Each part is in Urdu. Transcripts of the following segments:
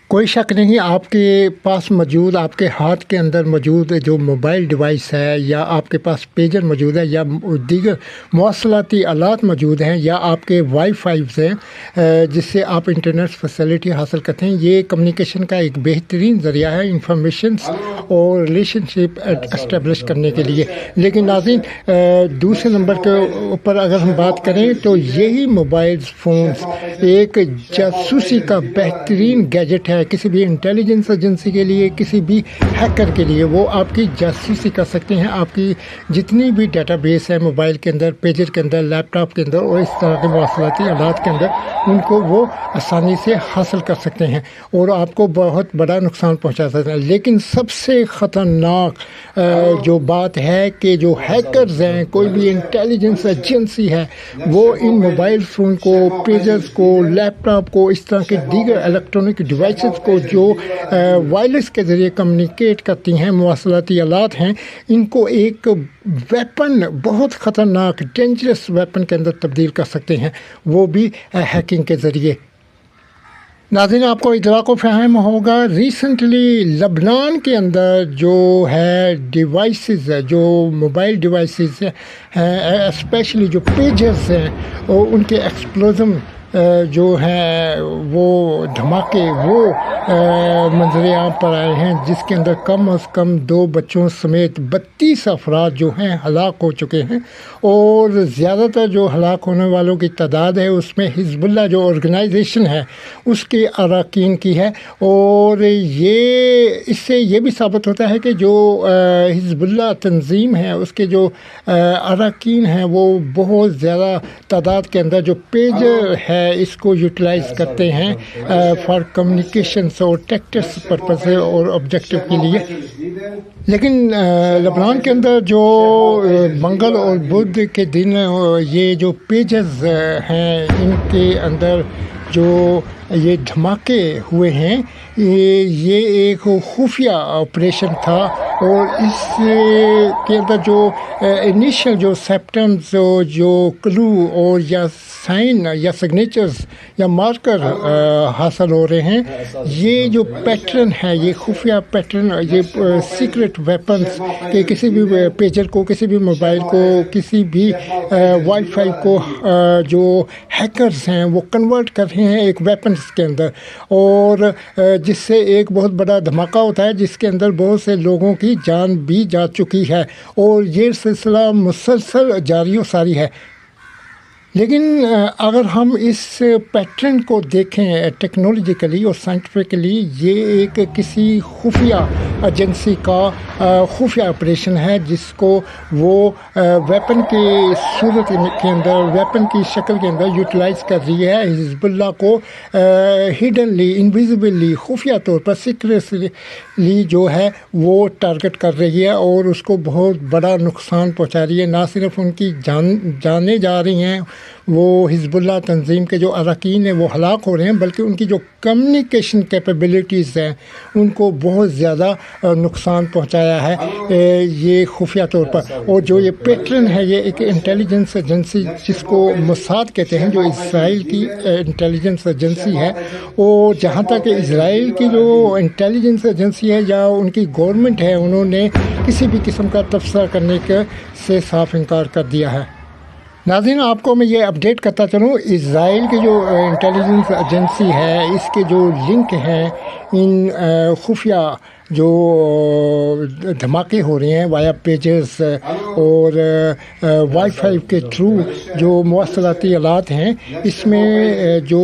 کوئی شک نہیں آپ کے پاس موجود آپ کے ہاتھ کے اندر موجود جو موبائل ڈیوائس ہے یا آپ کے پاس پیجر موجود ہے یا دیگر مواصلاتی آلات موجود ہیں یا آپ کے وائی فائیز ہیں جس سے آپ انٹرنیٹ فیسلٹی حاصل کرتے ہیں، یہ کمیونیکیشن کا ایک بہترین ذریعہ ہے انفارمیشنس اور ریلیشن شپ اسٹیبلش کرنے کے لیے۔ لیکن ناظرین دوسرے نمبر کے اوپر اگر ہم بات کریں تو یہی موبائل فونز ایک جاسوسی کا بہترین گیجٹ ہے کسی بھی انٹیلیجنس ایجنسی کے لیے، کسی بھی ہیکر کے لیے۔ وہ آپ کی جاسوسی کر سکتے ہیں، آپ کی جتنی بھی ڈیٹا بیس ہے موبائل کے اندر، پیجر کے اندر، لیپ ٹاپ کے اندر اور اس طرح کے مواصلاتی آلات کے اندر، ان کو وہ آسانی سے حاصل کر سکتے ہیں اور آپ کو بہت بڑا نقصان پہنچا سکتے ہیں۔ لیکن سب سے خطرناک جو بات ہے کہ جو ہیکرز ہیں، کوئی بھی انٹیلیجنس ایجنسی ہے، وہ ان موبائل فون کو، پیجرز کو، لیپ ٹاپ کو، اس طرح کے دیگر الیکٹرانک ڈیوائسز کو جو وائرلیس کے ذریعے کمیونیکیٹ کرتی ہیں، مواصلاتی آلات ہیں، ان کو ایک ویپن، بہت خطرناک ڈینجرس ویپن کے اندر تبدیل کر سکتے ہیں، وہ بھی ہیکنگ کے ذریعے۔ ناظرین آپ کو اطلاع کو فراہم ہوگا ریسنٹلی لبنان کے اندر جو ہے ڈیوائسز، جو موبائل ڈیوائسز ہیں اسپیشلی جو پیجرز ہیں اور ان کے ایکسپلوژن جو ہیں وہ دھماکے وہ منظر عام پر آئے ہیں، جس کے اندر کم از کم 2 بچوں سمیت 32 افراد جو ہیں ہلاک ہو چکے ہیں، اور زیادہ تر جو ہلاک ہونے والوں کی تعداد ہے اس میں حزب اللہ جو آرگنائزیشن ہے اس کے اراکین کی ہے۔ اور اس سے یہ بھی ثابت ہوتا ہے کہ جو حزب اللہ تنظیم ہے اس کے جو اراکین ہیں وہ بہت زیادہ تعداد کے اندر جو پیجر ہے اس کو یوٹیلائز کرتے ہیں فار کمیونیکیشنس اور ٹیکٹس پرپز اور آبجیکٹو کے لیے۔ لیکن لبنان کے اندر جو منگل اور بدھ کے دن یہ جو پیجز ہیں ان کے اندر جو یہ دھماکے ہوئے ہیں، یہ ایک خفیہ آپریشن تھا، اور اس کے اندر جو انیشل جو سیپٹمز جو کلو اور یا سائن یا سگنیچرز یا مارکر حاصل ہو رہے ہیں، یہ جو پیٹرن ہے، یہ خفیہ پیٹرن، یہ سیکرٹ ویپنز کہ کسی بھی پیجر کو، کسی بھی موبائل کو، کسی بھی وائی فائی کو جو ہیکرز ہیں وہ کنورٹ کر رہے ہیں ایک ویپنز کے اندر، اور جس سے ایک بہت بڑا دھماکہ ہوتا ہے جس کے اندر بہت سے لوگوں کی جان بھی جا چکی ہے، اور یہ سلسلہ مسلسل جاری و ساری ہے۔ لیکن اگر ہم اس پیٹرن کو دیکھیں ٹیکنالوجیکلی اور سائنٹیفکلی، یہ ایک کسی خفیہ ایجنسی کا خفیہ آپریشن ہے جس کو وہ ویپن کی صورت کے اندر، ویپن کی شکل کے اندر یوٹیلائز کر رہی ہے، حزب اللہ کو ہڈنلی، انویزیبلی، خفیہ طور پر سیکریٹلی جو ہے وہ ٹارگٹ کر رہی ہے اور اس کو بہت بڑا نقصان پہنچا رہی ہے۔ نہ صرف ان کی جانیں جا رہی ہیں، وہ حزب اللہ تنظیم کے جو اراکین ہیں وہ ہلاک ہو رہے ہیں، بلکہ ان کی جو کمیونیکیشن کیپیبلٹیز ہیں ان کو بہت زیادہ نقصان پہنچایا ہے یہ خفیہ طور پر۔ اور جو یہ پیٹرن ہے، یہ ایک انٹیلیجنس ایجنسی جس کو موساد کہتے ہیں، جو اسرائیل کی انٹیلیجنس ایجنسی ہے، اور جہاں تک اسرائیل کی جو انٹیلیجنس ایجنسی ہے یا ان کی گورنمنٹ ہے، انہوں نے کسی بھی قسم کا تبصرہ کرنے سے صاف انکار کر دیا ہے۔ ناظرین آپ کو میں یہ اپڈیٹ کرتا چلوں، اسرائیل کی جو انٹیلیجنس ایجنسی ہے اس کے جو لنک ہیں ان خفیہ جو دھماکے ہو رہے ہیں وایا پیجز اور وائی فائی کے تھرو جو مواصلاتی آلات ہیں، اس میں جو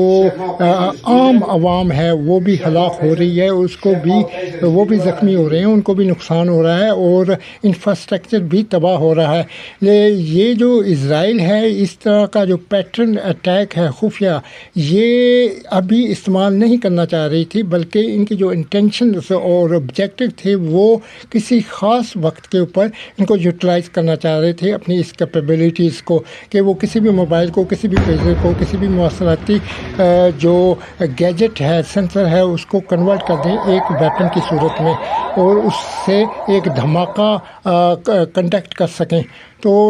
عام عوام ہے وہ بھی ہلاک ہو رہی ہے، اس کو بھی وہ بھی زخمی ہو رہے ہیں، ان کو بھی نقصان ہو رہا ہے اور انفراسٹرکچر بھی تباہ ہو رہا ہے۔ یہ جو اسرائیل ہے اس طرح کا جو پیٹرن اٹیک ہے خفیہ، یہ ابھی استعمال نہیں کرنا چاہ رہی تھی، بلکہ ان کی جو انٹینشنز اور آبجیکٹو تھے وہ کسی خاص وقت کے اوپر ان کو یوٹیلائز کرنا چاہ رہے تھے، اپنی اس کیپیبلٹیز کو، کہ وہ کسی بھی موبائل کو، کسی بھی پیجر کو، کسی بھی مواصلاتی جو گیجٹ ہے، سینسر ہے، اس کو کنورٹ کر دیں ایک ویپن کی صورت میں، اور اس سے ایک دھماکہ کنڈکٹ کر سکیں۔ تو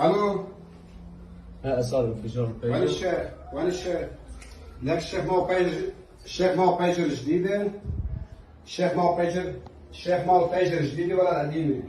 الو، صار انفجار وين البيجر. الشيخ؟ وين الشيخ؟ لك الشيخ معه بيجر، الشيخ معه بيجر جديدة؟ الشيخ معه بيجر، الشيخ معه بيجر جديدة ولا قديمة؟